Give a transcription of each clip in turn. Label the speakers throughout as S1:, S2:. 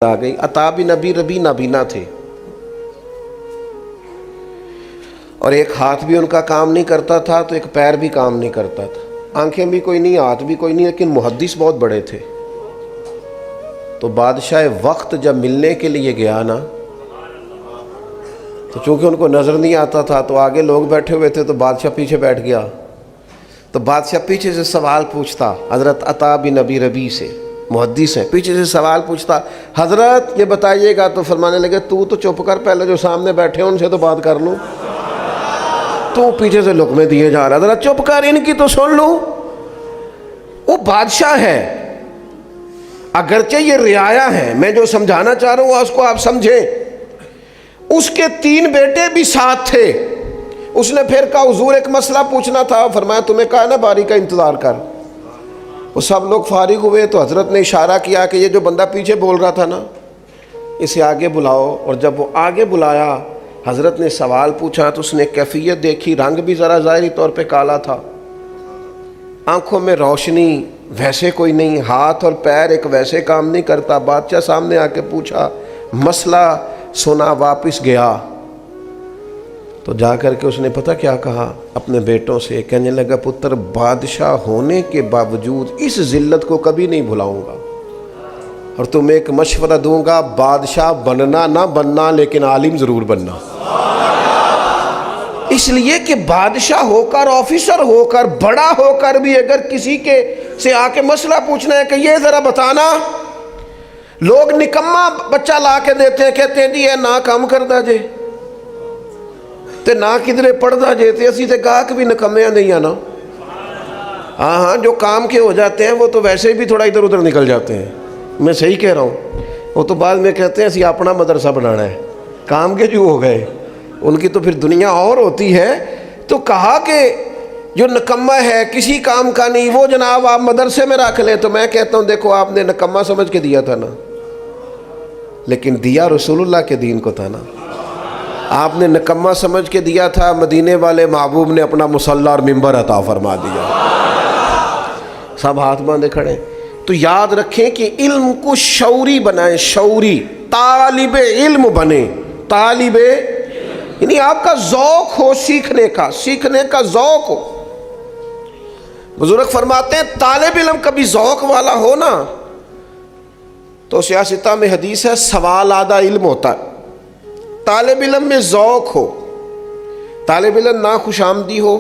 S1: آ گئی۔ عطا بن ابی ربیع نابینا تھے اور ایک ہاتھ بھی ان کا کام نہیں کرتا تھا تو ایک پیر بھی کام نہیں کرتا تھا، آنکھیں بھی کوئی نہیں، ہاتھ بھی کوئی نہیں، لیکن محدث بہت بڑے تھے۔ تو بادشاہ وقت جب ملنے کے لیے گیا نا، تو چونکہ ان کو نظر نہیں آتا تھا تو آگے لوگ بیٹھے ہوئے تھے، تو بادشاہ پیچھے بیٹھ گیا۔ تو بادشاہ پیچھے سے سوال پوچھتا حضرت عطا بن ابی ربیع سے، محدث ہیں، پیچھے سے سوال پوچھتا، حضرت یہ بتائیے گا، تو فرمانے لگے تو چپ کر، پہلے جو سامنے بیٹھے ہیں ان سے تو بات کر لوں، تو پیچھے سے لقمے دیے جا رہا، حضرت چپ کر، ان کی تو سن لوں۔ وہ بادشاہ ہے، اگرچہ یہ رعایا ہے، میں جو سمجھانا چاہ رہا ہوں اس کو آپ سمجھیں۔ اس کے 3 بیٹے بھی ساتھ تھے۔ اس نے پھر کہا حضور ایک مسئلہ پوچھنا تھا، فرمایا تمہیں کہا نا باری کا انتظار کر۔ وہ سب لوگ فارغ ہوئے تو حضرت نے اشارہ کیا کہ یہ جو بندہ پیچھے بول رہا تھا نا، اسے آگے بلاؤ۔ اور جب وہ آگے بلایا، حضرت نے سوال پوچھا تو اس نے کیفیت دیکھی، رنگ بھی ذرا ظاہری طور پہ کالا تھا، آنکھوں میں روشنی ویسے کوئی نہیں، ہاتھ اور پیر ایک ویسے کام نہیں کرتا۔ بادشاہ سامنے آ کے پوچھا، مسئلہ سنا، واپس گیا تو جا کر کے اس نے پتہ کیا کہا اپنے بیٹوں سے، کہنے لگا پتر، بادشاہ ہونے کے باوجود اس ذلت کو کبھی نہیں بھلاؤں گا، اور تمہیں ایک مشورہ دوں گا، بادشاہ بننا نہ بننا لیکن عالم ضرور بننا۔ اس لیے کہ بادشاہ ہو کر، آفیسر ہو کر، بڑا ہو کر بھی اگر کسی کے سے آ کے مسئلہ پوچھنا ہے کہ یہ ذرا بتانا، لوگ نکما بچہ لا کے دیتے ہیں، کہتے ہیں جی یہ نہ کام کردا جے تے نہ کدھرے پڑھدا جے، تے اسی تے گاہک بھی نکمے نہیں آنا۔ ہاں جو کام کے ہو جاتے ہیں وہ تو ویسے بھی تھوڑا ادھر ادھر نکل جاتے ہیں، میں صحیح کہہ رہا ہوں۔ وہ تو بعد میں کہتے ہیں اسی اپنا مدرسہ بنانا ہے، کام کے جو ہو گئے، ان کی تو پھر دنیا اور ہوتی ہے۔ تو کہا کہ جو نکمہ ہے کسی کام کا نہیں، وہ جناب آپ مدرسے میں رکھ لیں۔ تو میں کہتا ہوں دیکھو آپ نے نکمہ سمجھ کے دیا تھا نا، لیکن دیا رسول اللہ کے دین کو تھا نا۔ آپ نے نکمہ سمجھ کے دیا تھا، مدینے والے محبوب نے اپنا مصلی اور ممبر عطا فرما دیا۔ سب ہاتھ باندھے کھڑے۔ تو یاد رکھیں کہ علم کو شعوری بنائیں، شعوری، طالب علم بنے، طالب یعنی آپ کا ذوق ہو سیکھنے کا ذوق ہو۔ بزرگ فرماتے ہیں طالب علم کبھی ذوق والا ہو نا، تو سیاستہ میں حدیث ہے سوال آدھا علم ہوتا ہے۔ طالب علم میں ذوق ہو، طالب علم نہ خوش آمدی ہو،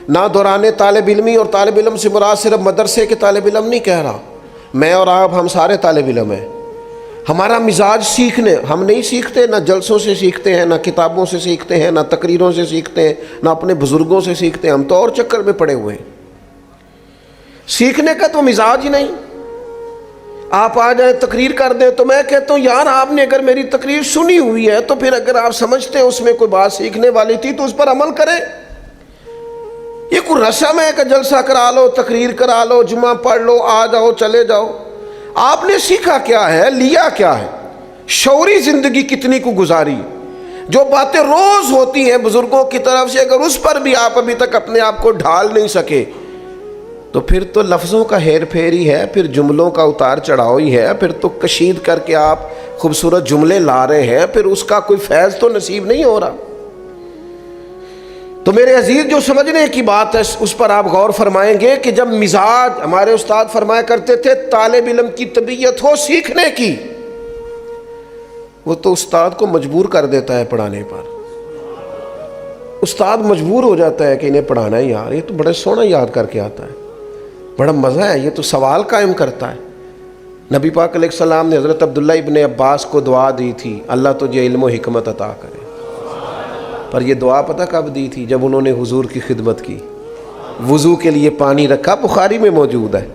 S1: نہ دوران طالب علمی، اور طالب علم سے مراد صرف مدرسے کے طالب علم نہیں کہہ رہا، میں اور آپ ہم سارے طالب علم ہیں۔ ہمارا مزاج سیکھنے، ہم نہیں سیکھتے، نہ جلسوں سے سیکھتے ہیں، نہ کتابوں سے سیکھتے ہیں، نہ تقریروں سے سیکھتے ہیں، نہ اپنے بزرگوں سے سیکھتے ہیں، ہم تو اور چکر میں پڑے ہوئے ہیں۔ سیکھنے کا تو مزاج ہی نہیں۔ آپ آ جائیں تقریر کر دیں تو میں کہتا ہوں یار آپ نے اگر میری تقریر سنی ہوئی ہے تو پھر اگر آپ سمجھتے ہیں اس میں کوئی بات سیکھنے والی تھی تو اس پر عمل کریں۔ یہ کوئی رسم ہے کہ جلسہ کرا لو، تقریر کرا لو، جمعہ پڑھ لو، آ جاؤ چلے جاؤ۔ آپ نے سیکھا کیا ہے، لیا کیا ہے، شعوری زندگی کتنی کو گزاری، جو باتیں روز ہوتی ہیں بزرگوں کی طرف سے، اگر اس پر بھی آپ ابھی تک اپنے آپ کو ڈھال نہیں سکے تو پھر تو لفظوں کا ہیر پھیر ہی ہے، پھر جملوں کا اتار چڑھاؤ ہی ہے، پھر تو کشید کر کے آپ خوبصورت جملے لا رہے ہیں، پھر اس کا کوئی فیض تو نصیب نہیں ہو رہا۔ تو میرے عزیز جو سمجھنے کی بات ہے اس پر آپ غور فرمائیں گے کہ جب مزاج، ہمارے استاد فرمایا کرتے تھے طالب علم کی طبیعت ہو سیکھنے کی، وہ تو استاد کو مجبور کر دیتا ہے پڑھانے پر۔ استاد مجبور ہو جاتا ہے کہ انہیں پڑھانا ہے، یار یہ تو بڑا سونا یاد کر کے آتا ہے، بڑا مزہ ہے، یہ تو سوال قائم کرتا ہے۔ نبی پاک علیہ السلام نے حضرت عبداللہ ابن عباس کو دعا دی تھی، اللہ تجھے علم و حکمت عطا کرے، پر یہ دعا پتہ کب دی تھی؟ جب انہوں نے حضور کی خدمت کی، وضو کے لیے پانی رکھا، بخاری میں موجود ہے،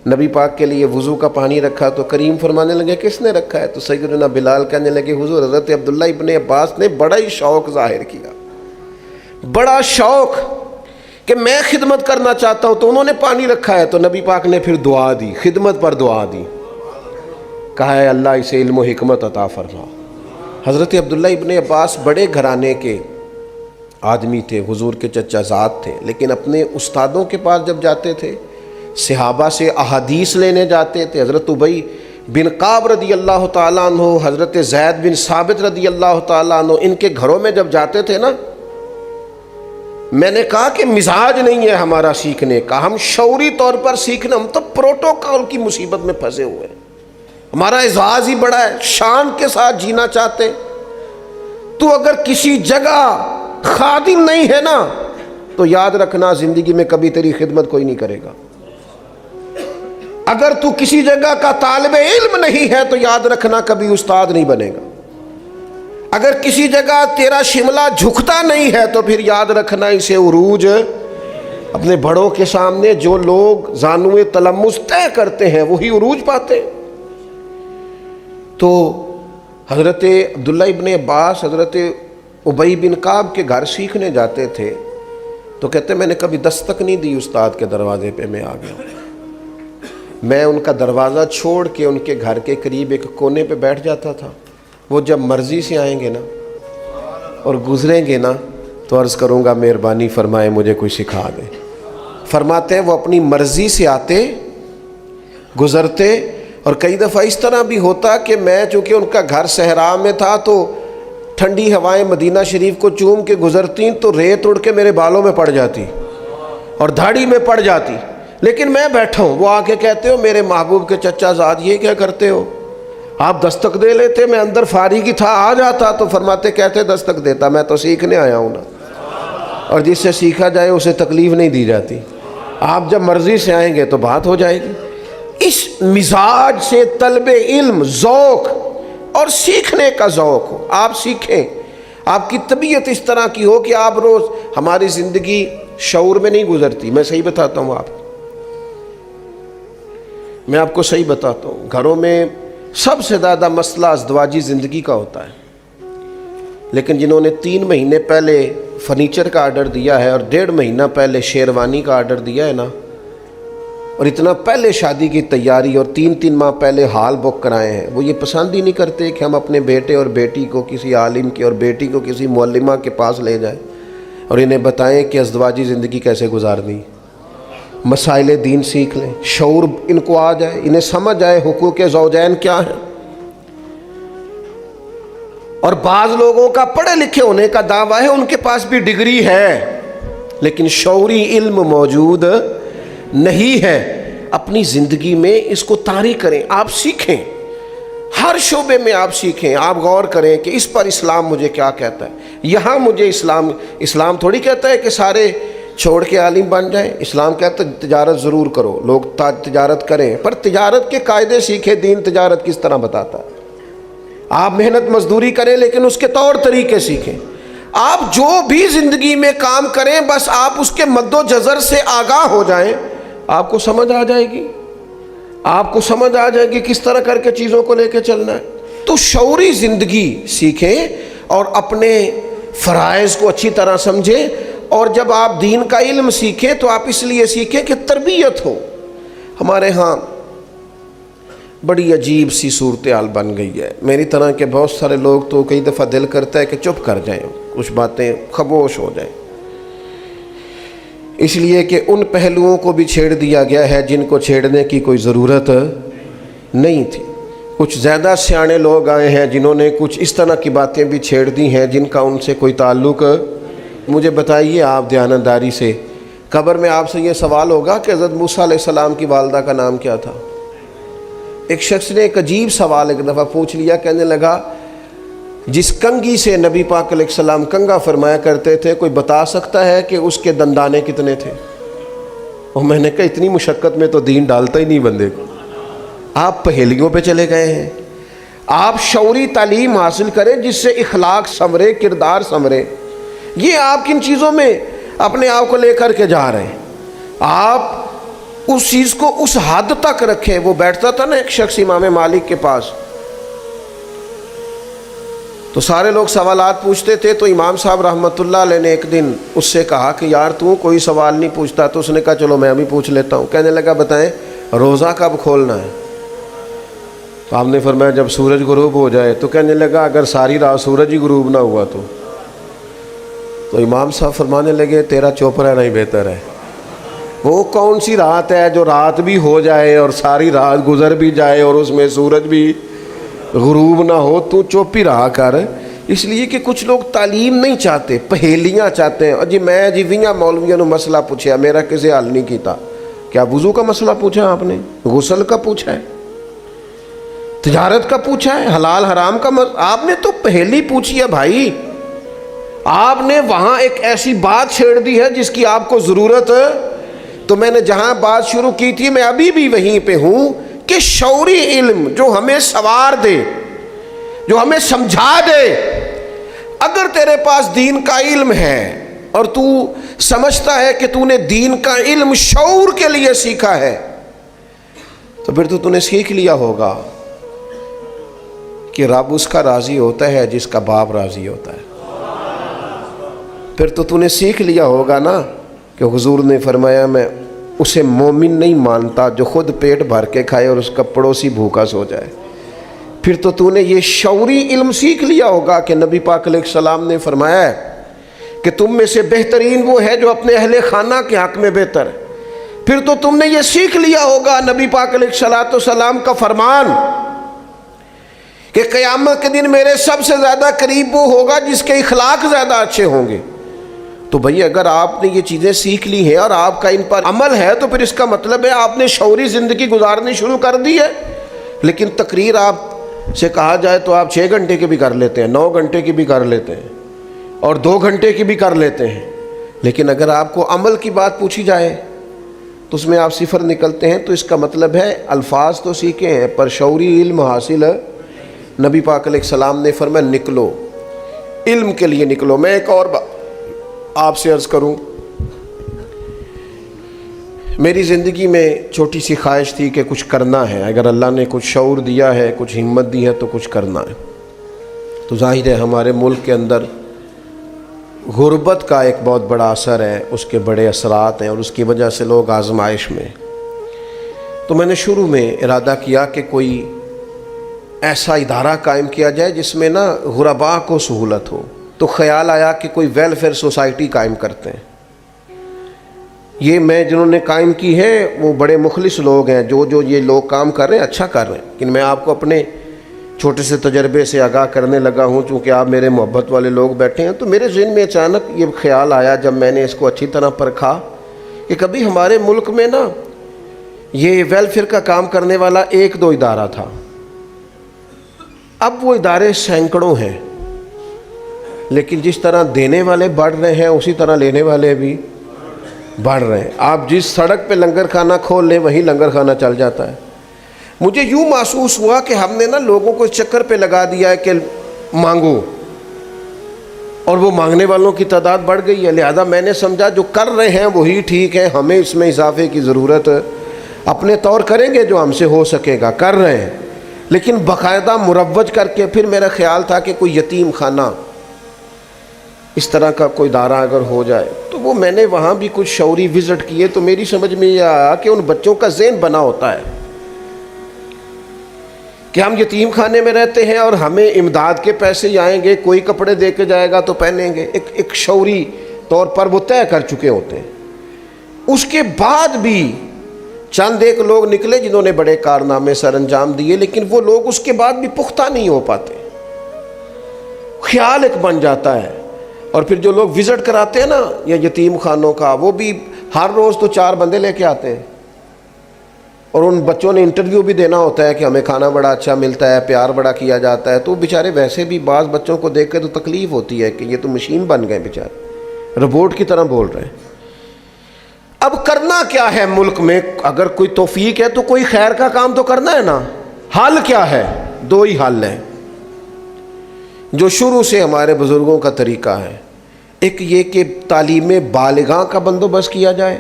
S1: نبی پاک کے لیے وضو کا پانی رکھا تو کریم فرمانے لگے کس نے رکھا ہے؟ تو سیدنا بلال کہنے لگے حضور حضرت عبداللہ ابن عباس نے بڑا ہی شوق ظاہر کیا، بڑا شوق کہ میں خدمت کرنا چاہتا ہوں، تو انہوں نے پانی رکھا ہے، تو نبی پاک نے پھر دعا دی، خدمت پر دعا دی، کہا ہے اللہ اسے علم و حکمت عطا فرما۔ حضرت عبداللہ ابن عباس بڑے گھرانے کے آدمی تھے، حضور کے چچا زاد تھے، لیکن اپنے استادوں کے پاس جب جاتے تھے، صحابہ سے احادیث لینے جاتے تھے، حضرت ابی بن قاب رضی اللہ تعالیٰ عنہ، حضرت زید بن ثابت رضی اللہ تعالیٰ عنہ، ان کے گھروں میں جب جاتے تھے نا، میں نے کہا کہ مزاج نہیں ہے ہمارا سیکھنے کا، ہم شعوری طور پر سیکھنا، ہم تو پروٹوکول کی مصیبت میں پھنسے ہوئے ہیں، ہمارا اعزاز ہی بڑا ہے، شان کے ساتھ جینا چاہتے۔ تو اگر کسی جگہ خادم نہیں ہے نا تو یاد رکھنا زندگی میں کبھی تیری خدمت کوئی نہیں کرے گا۔ اگر تو کسی جگہ کا طالب علم نہیں ہے تو یاد رکھنا کبھی استاد نہیں بنے گا۔ اگر کسی جگہ تیرا شملہ جھکتا نہیں ہے تو پھر یاد رکھنا اسے عروج، اپنے بڑوں کے سامنے جو لوگ زانوئے تلمس طے کرتے ہیں وہی عروج پاتے۔ تو حضرت عبداللہ ابن عباس حضرت ابی بن کعب کے گھر سیکھنے جاتے تھے تو کہتے میں نے کبھی دستک نہیں دی استاد کے دروازے پہ، میں آ گیا، میں ان کا دروازہ چھوڑ کے ان کے گھر کے قریب ایک کونے پہ بیٹھ جاتا تھا۔ وہ جب مرضی سے آئیں گے نا اور گزریں گے نا تو عرض کروں گا مہربانی فرمائے مجھے کوئی سکھا دے۔ فرماتے ہیں وہ اپنی مرضی سے آتے، گزرتے، اور کئی دفعہ اس طرح بھی ہوتا کہ میں چونکہ ان کا گھر صحرا میں تھا تو ٹھنڈی ہوائیں مدینہ شریف کو چوم کے گزرتی تو ریت اڑ کے میرے بالوں میں پڑ جاتی اور دھاڑی میں پڑ جاتی، لیکن میں بیٹھا ہوں، وہ آ کے کہتے ہو میرے محبوب کے چچا زاد یہ کیا کرتے ہو؟ آپ دستک دے لیتے، میں اندر فارغ ہی تھا، آ جاتا تو فرماتے کہتے دستک دیتا، میں تو سیکھنے آیا ہوں نا، اور جس سے سیکھا جائے اسے تکلیف نہیں دی جاتی، آپ جب مرضی سے آئیں گے تو بات ہو جائے گی۔ اس مزاج سے طلب علم، ذوق اور سیکھنے کا ذوق ہو، آپ سیکھیں، آپ کی طبیعت اس طرح کی ہو کہ آپ روز، ہماری زندگی شعور میں نہیں گزرتی، میں صحیح بتاتا ہوں میں آپ کو صحیح بتاتا ہوں، گھروں میں سب سے زیادہ مسئلہ ازدواجی زندگی کا ہوتا ہے، لیکن جنہوں نے 3 مہینے پہلے فرنیچر کا آرڈر دیا ہے اور 1.5 مہینہ پہلے شیروانی کا آرڈر دیا ہے نا، اور اتنا پہلے شادی کی تیاری اور 3 ماہ پہلے ہال بک کرائے ہیں، وہ یہ پسند ہی نہیں کرتے کہ ہم اپنے بیٹے اور بیٹی کو کسی عالم کی اور بیٹی کو کسی معلمہ کے پاس لے جائیں اور انہیں بتائیں کہ ازدواجی زندگی کیسے گزارنی، مسائل دین سیکھ لیں، شعور ان کو آ جائے، انہیں سمجھ آئے حقوق زوجین کیا ہیں۔ اور بعض لوگوں کا پڑھے لکھے ہونے کا دعویٰ ہے، ان کے پاس بھی ڈگری ہے لیکن شعوری علم موجود نہیں ہے۔ اپنی زندگی میں اس کو طاری کریں، آپ سیکھیں، ہر شعبے میں آپ سیکھیں، آپ غور کریں کہ اس پر اسلام مجھے کیا کہتا ہے۔ یہاں مجھے اسلام تھوڑی کہتا ہے کہ سارے چھوڑ کے عالم بن جائیں، اسلام کہتا ہے تجارت ضرور کرو، لوگ تجارت کریں، پر تجارت کے قاعدے سیکھیں، دین تجارت کس طرح بتاتا ہے۔ آپ محنت مزدوری کریں لیکن اس کے طور طریقے سیکھیں۔ آپ جو بھی زندگی میں کام کریں بس آپ اس کے مد و جزر سے آگاہ ہو جائیں، آپ کو سمجھ آ جائے گی، آپ کو سمجھ آ جائے گی کس طرح کر کے چیزوں کو لے کے چلنا ہے۔ تو شعوری زندگی سیکھیں اور اپنے فرائض کو اچھی طرح سمجھیں، اور جب آپ دین کا علم سیکھیں تو آپ اس لیے سیکھیں کہ تربیت ہو۔ ہمارے ہاں بڑی عجیب سی صورتحال بن گئی ہے، میری طرح کے بہت سارے لوگ تو کئی دفعہ دل کرتا ہے کہ چپ کر جائیں، کچھ باتیں خاموش ہو جائیں، اس لیے کہ ان پہلوؤں کو بھی چھیڑ دیا گیا ہے جن کو چھیڑنے کی کوئی ضرورت نہیں تھی۔ کچھ زیادہ سیانے لوگ آئے ہیں جنہوں نے کچھ اس طرح کی باتیں بھی چھیڑ دی ہیں جن کا ان سے کوئی تعلق۔ مجھے بتائیے آپ دیانتداری سے، قبر میں آپ سے یہ سوال ہوگا کہ حضرت موسیٰ علیہ السلام کی والدہ کا نام کیا تھا؟ ایک شخص نے ایک عجیب سوال ایک دفعہ پوچھ لیا، کہنے لگا جس کنگھی سے نبی پاک علیہ السلام کنگھا فرمایا کرتے تھے کوئی بتا سکتا ہے کہ اس کے دندانے کتنے تھے؟ اور میں نے کہا اتنی مشقت میں تو دین ڈالتا ہی نہیں بندے کو، آپ پہیلیوں پہ چلے گئے ہیں۔ آپ شعوری تعلیم حاصل کریں جس سے اخلاق سنورے، کردار سنورے۔ یہ آپ کن چیزوں میں اپنے آپ کو لے کر کے جا رہے ہیں؟ آپ اس چیز کو اس حد تک رکھیں۔ وہ بیٹھتا تھا نا ایک شخص امام مالک کے پاس، تو سارے لوگ سوالات پوچھتے تھے، تو امام صاحب رحمۃ اللہ علیہ نے ایک دن اس سے کہا کہ یار تو کوئی سوال نہیں پوچھتا، تو اس نے کہا چلو میں ابھی پوچھ لیتا ہوں۔ کہنے لگا بتائیں روزہ کب کھولنا ہے؟ تو آپ نے فرمایا جب سورج غروب ہو جائے۔ تو کہنے لگا اگر ساری رات سورج ہی غروب نہ ہوا تو امام صاحب فرمانے لگے تیرا چپ رہنا ہی بہتر ہے، وہ کون سی رات ہے جو رات بھی ہو جائے اور ساری رات گزر بھی جائے اور اس میں سورج بھی غروب نہ ہو؟ تو چپ ہی رہا کر. اس لیے کہ کچھ لوگ تعلیم نہیں چاہتے، پہیلیاں چاہتے ہیں. جی میں جی 20 مولویوں نے مسئلہ پوچھا، میرا کسی حل نہیں کیتا. کیا وضو کا مسئلہ پوچھا آپ نے؟ غسل کا پوچھا ہے؟ تجارت کا پوچھا ہے؟ حلال حرام کا آپ نے تو پہیلی پوچھی ہے بھائی. آپ نے وہاں ایک ایسی بات چھیڑ دی ہے جس کی آپ کو ضرورت ہے. تو میں نے جہاں بات شروع کی تھی میں ابھی بھی وہیں پہ ہوں کہ شعوری علم جو ہمیں سوار دے، جو ہمیں سمجھا دے. اگر تیرے پاس دین کا علم ہے اور تو سمجھتا ہے کہ تو نے دین کا علم شعور کے لیے سیکھا ہے، تو پھر تو نے سیکھ لیا ہوگا کہ رب اس کا راضی ہوتا ہے جس کا باپ راضی ہوتا ہے. پھر تو نے سیکھ لیا ہوگا نا کہ حضور نے فرمایا میں اسے مومن نہیں مانتا جو خود پیٹ بھر کے کھائے اور اس کا پڑوسی بھوکا سو جائے. پھر تو نے یہ شعوری علم سیکھ لیا ہوگا کہ نبی پاک علیہ السلام نے فرمایا ہے کہ تم میں سے بہترین وہ ہے جو اپنے اہل خانہ کے حق میں بہتر ہے. پھر تو تم نے یہ سیکھ لیا ہوگا نبی پاک علیہ السلام کا فرمان کہ قیامت کے دن میرے سب سے زیادہ قریب وہ ہوگا جس کے اخلاق زیادہ اچھے ہوں گے. تو بھئی اگر آپ نے یہ چیزیں سیکھ لی ہیں اور آپ کا ان پر عمل ہے تو پھر اس کا مطلب ہے آپ نے شعوری زندگی گزارنی شروع کر دی ہے. لیکن تقریر آپ سے کہا جائے تو آپ 6 گھنٹے کی بھی کر لیتے ہیں، 9 گھنٹے کی بھی کر لیتے ہیں اور 2 گھنٹے کی بھی کر لیتے ہیں. لیکن اگر آپ کو عمل کی بات پوچھی جائے تو اس میں آپ صفر نکلتے ہیں. تو اس کا مطلب ہے الفاظ تو سیکھے ہیں پر شعوری علم حاصل ہے. نبی پاک علیہ السلام نے فرمایا نکلو، علم کے لیے نکلو. میں ایک اور بات آپ سے عرض کروں، میری زندگی میں چھوٹی سی خواہش تھی کہ کچھ کرنا ہے. اگر اللہ نے کچھ شعور دیا ہے، کچھ ہمت دی ہے تو کچھ کرنا ہے. تو ظاہر ہے ہمارے ملک کے اندر غربت کا ایک بہت بڑا اثر ہے، اس کے بڑے اثرات ہیں اور اس کی وجہ سے لوگ آزمائش میں. تو میں نے شروع میں ارادہ کیا کہ کوئی ایسا ادارہ قائم کیا جائے جس میں نا غرباء کو سہولت ہو. تو خیال آیا کہ کوئی ویلفیئر سوسائٹی قائم کرتے ہیں. یہ میں جنہوں نے قائم کی ہے وہ بڑے مخلص لوگ ہیں، جو یہ لوگ کام کر رہے ہیں اچھا کر رہے ہیں. لیکن میں آپ کو اپنے چھوٹے سے تجربے سے آگاہ کرنے لگا ہوں، چونکہ آپ میرے محبت والے لوگ بیٹھے ہیں. تو میرے ذہن میں اچانک یہ خیال آیا جب میں نے اس کو اچھی طرح پرکھا کہ کبھی ہمارے ملک میں نا یہ ویلفیئر کا کام کرنے والا 1-2 ادارہ تھا. اب وہ ادارے سینکڑوں ہیں، لیکن جس طرح دینے والے بڑھ رہے ہیں اسی طرح لینے والے بھی بڑھ رہے ہیں. آپ جس سڑک پہ لنگر خانہ کھول لیں وہیں لنگر خانہ چل جاتا ہے. مجھے یوں محسوس ہوا کہ ہم نے نا لوگوں کو اس چکر پہ لگا دیا ہے کہ مانگو، اور وہ مانگنے والوں کی تعداد بڑھ گئی ہے. لہذا میں نے سمجھا جو کر رہے ہیں وہی ٹھیک ہے، ہمیں اس میں اضافے کی ضرورت اپنے طور کریں گے جو ہم سے ہو سکے گا. کر رہے ہیں لیکن باقاعدہ مروج کر کے. پھر میرا خیال تھا کہ کوئی یتیم خانہ اس طرح کا کوئی ادارہ اگر ہو جائے تو وہ میں نے وہاں بھی کچھ شعوری وزٹ کیے. تو میری سمجھ میں یہ آیا کہ ان بچوں کا ذہن بنا ہوتا ہے کہ ہم یتیم خانے میں رہتے ہیں اور ہمیں امداد کے پیسے ہی آئیں گے، کوئی کپڑے دے کے جائے گا تو پہنیں گے. ایک شعوری طور پر وہ طے کر چکے ہوتے ہیں. اس کے بعد بھی چند ایک لوگ نکلے جنہوں نے بڑے کارنامے سر انجام دیے، لیکن وہ لوگ اس کے بعد بھی پختہ نہیں ہو پاتے. خیال ایک بن جاتا ہے. اور پھر جو لوگ وزٹ کراتے ہیں نا یا یتیم خانوں کا، وہ بھی ہر روز تو 4 بندے لے کے آتے ہیں اور ان بچوں نے انٹرویو بھی دینا ہوتا ہے کہ ہمیں کھانا بڑا اچھا ملتا ہے، پیار بڑا کیا جاتا ہے. تو بیچارے ویسے بھی بعض بچوں کو دیکھ کے تو تکلیف ہوتی ہے کہ یہ تو مشین بن گئے بیچارے، روبوٹ کی طرح بول رہے ہیں. اب کرنا کیا ہے ملک میں؟ اگر کوئی توفیق ہے تو کوئی خیر کا کام تو کرنا ہے نا. حل کیا ہے؟ 2 ہی حل ہیں جو شروع سے ہمارے بزرگوں کا طریقہ ہے. ایک یہ کہ تعلیم بالغاں کا بندوبست کیا جائے.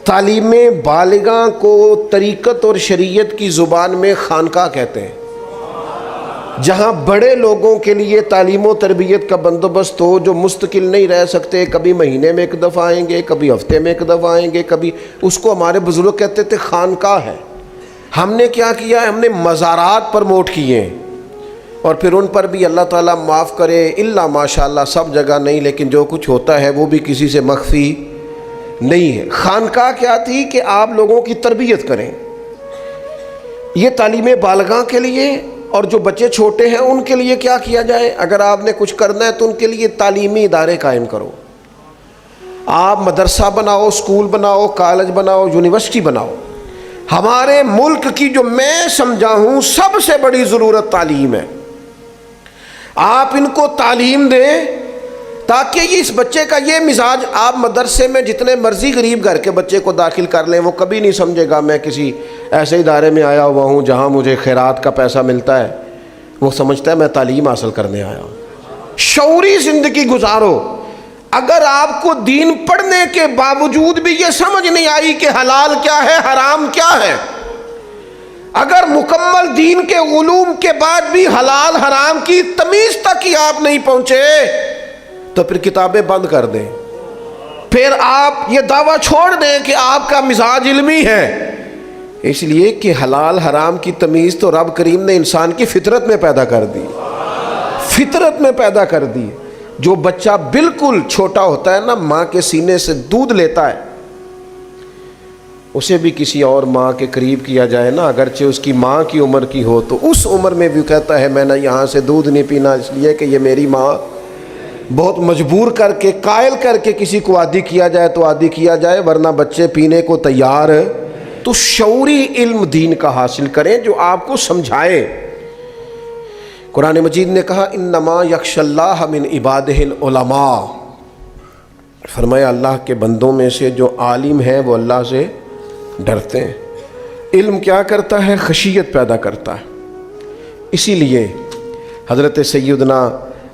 S1: تعلیم بالغاں کو طریقت اور شریعت کی زبان میں خانقاہ کہتے ہیں، جہاں بڑے لوگوں کے لیے تعلیم و تربیت کا بندوبست ہو، جو مستقل نہیں رہ سکتے، کبھی مہینے میں 1 دفعہ آئیں گے، کبھی ہفتے میں 1 دفعہ آئیں گے، کبھی. اس کو ہمارے بزرگ کہتے تھے خانقاہ ہے. ہم نے کیا کیا ہے؟ ہم نے مزارات پرموٹ کیے ہیں اور پھر ان پر بھی اللہ تعالیٰ معاف کرے الا ماشاء اللہ سب جگہ نہیں، لیکن جو کچھ ہوتا ہے وہ بھی کسی سے مخفی نہیں ہے. خانقاہ کیا تھی کہ آپ لوگوں کی تربیت کریں. یہ تعلیم بالغاں کے لیے، اور جو بچے چھوٹے ہیں ان کے لیے کیا کیا جائے؟ اگر آپ نے کچھ کرنا ہے تو ان کے لیے تعلیمی ادارے قائم کرو. آپ مدرسہ بناؤ، اسکول بناؤ، کالج بناؤ، یونیورسٹی بناؤ. ہمارے ملک کی جو میں سمجھا ہوں سب سے بڑی ضرورت تعلیم ہے. آپ ان کو تعلیم دیں تاکہ یہ اس بچے کا یہ مزاج، آپ مدرسے میں جتنے مرضی غریب گھر کے بچے کو داخل کر لیں، وہ کبھی نہیں سمجھے گا میں کسی ایسے ادارے میں آیا ہوا ہوں جہاں مجھے خیرات کا پیسہ ملتا ہے. وہ سمجھتا ہے میں تعلیم حاصل کرنے آیا ہوں. شعوری زندگی گزارو. اگر آپ کو دین پڑھنے کے باوجود بھی یہ سمجھ نہیں آئی کہ حلال کیا ہے حرام کیا ہے، اگر مکمل دین کے علوم کے بعد بھی حلال حرام کی تمیز تک ہی آپ نہیں پہنچے تو پھر کتابیں بند کر دیں. پھر آپ یہ دعویٰ چھوڑ دیں کہ آپ کا مزاج علمی ہے. اس لیے کہ حلال حرام کی تمیز تو رب کریم نے انسان کی فطرت میں پیدا کر دی. فطرت میں پیدا کر دی. جو بچہ بالکل چھوٹا ہوتا ہے نا، ماں کے سینے سے دودھ لیتا ہے، اسے بھی کسی اور ماں کے قریب کیا جائے نا، اگرچہ اس کی ماں کی عمر کی ہو، تو اس عمر میں بھی کہتا ہے میں نے یہاں سے دودھ نہیں پینا، اس لیے کہ یہ میری ماں. بہت مجبور کر کے، قائل کر کے کسی کو عادی کیا جائے تو عادی کیا جائے، ورنہ بچے پینے کو تیار. تو شعوری علم دین کا حاصل کریں جو آپ کو سمجھائے. قرآن مجید نے کہا انما یخشی اللہ من عبادہ العلماء، فرمایا اللہ کے بندوں میں سے جو عالم ہیں وہ اللہ سے ڈرتے ہیں. علم کیا کرتا ہے؟ خشیت پیدا کرتا ہے. اسی لیے حضرت سیدنا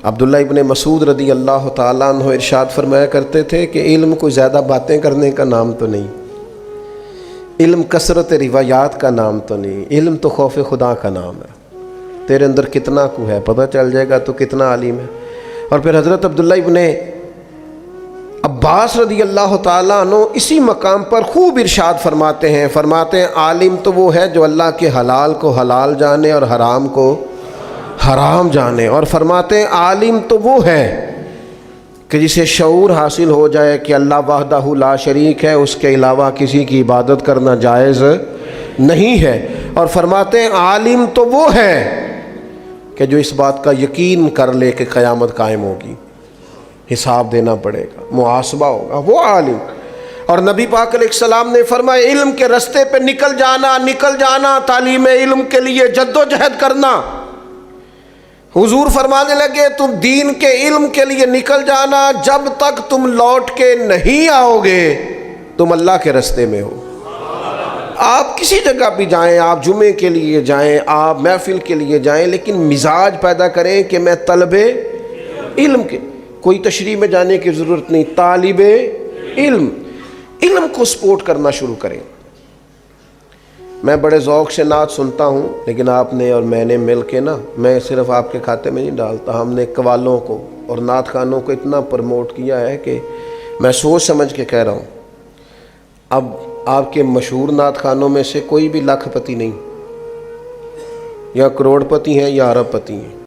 S1: عبداللہ ابن مسعود رضی اللہ تعالیٰ عنہ ارشاد فرمایا کرتے تھے کہ علم کوئی زیادہ باتیں کرنے کا نام تو نہیں، علم کثرت روایات کا نام تو نہیں، علم تو خوف خدا کا نام ہے. تیرے اندر کتنا کو ہے پتہ چل جائے گا تو کتنا عالم ہے. اور پھر حضرت عبداللہ ابن عباس رضی اللہ تعالیٰ عنہ اسی مقام پر خوب ارشاد فرماتے ہیں عالم تو وہ ہے جو اللہ کے حلال کو حلال جانے اور حرام کو حرام جانے. اور فرماتے ہیں عالم تو وہ ہے کہ جسے شعور حاصل ہو جائے کہ اللہ وحدہ لا شریک ہے، اس کے علاوہ کسی کی عبادت کرنا جائز نہیں ہے. اور فرماتے ہیں عالم تو وہ ہے کہ جو اس بات کا یقین کر لے کہ قیامت قائم ہوگی، حساب دینا پڑے گا، محاسبہ ہوگا، وہ عالم. اور نبی پاک علیہ السلام نے فرمایا علم کے رستے پہ نکل جانا، تعلیم علم کے لیے جد و جہد کرنا. حضور فرمانے لگے تم دین کے علم کے لیے نکل جانا، جب تک تم لوٹ کے نہیں آؤ گے تم اللہ کے رستے میں ہو. آپ کسی جگہ بھی جائیں، آپ جمعے کے لیے جائیں، آپ محفل کے لیے جائیں، لیکن مزاج پیدا کریں کہ میں طلب علم کے. کوئی تشریح میں جانے کی ضرورت نہیں، طالب علم کو سپورٹ کرنا شروع کریں. میں بڑے ذوق سے نعت سنتا ہوں، لیکن آپ نے اور میں نے مل کے نا، میں صرف آپ کے کھاتے میں نہیں ڈالتا، ہم نے قوالوں کو اور نعت خانوں کو اتنا پروموٹ کیا ہے کہ میں سوچ سمجھ کے کہہ رہا ہوں. اب آپ کے مشہور نعت خانوں میں سے کوئی بھی لاکھ پتی نہیں، یا کروڑ پتی ہیں یا ارب پتی ہیں.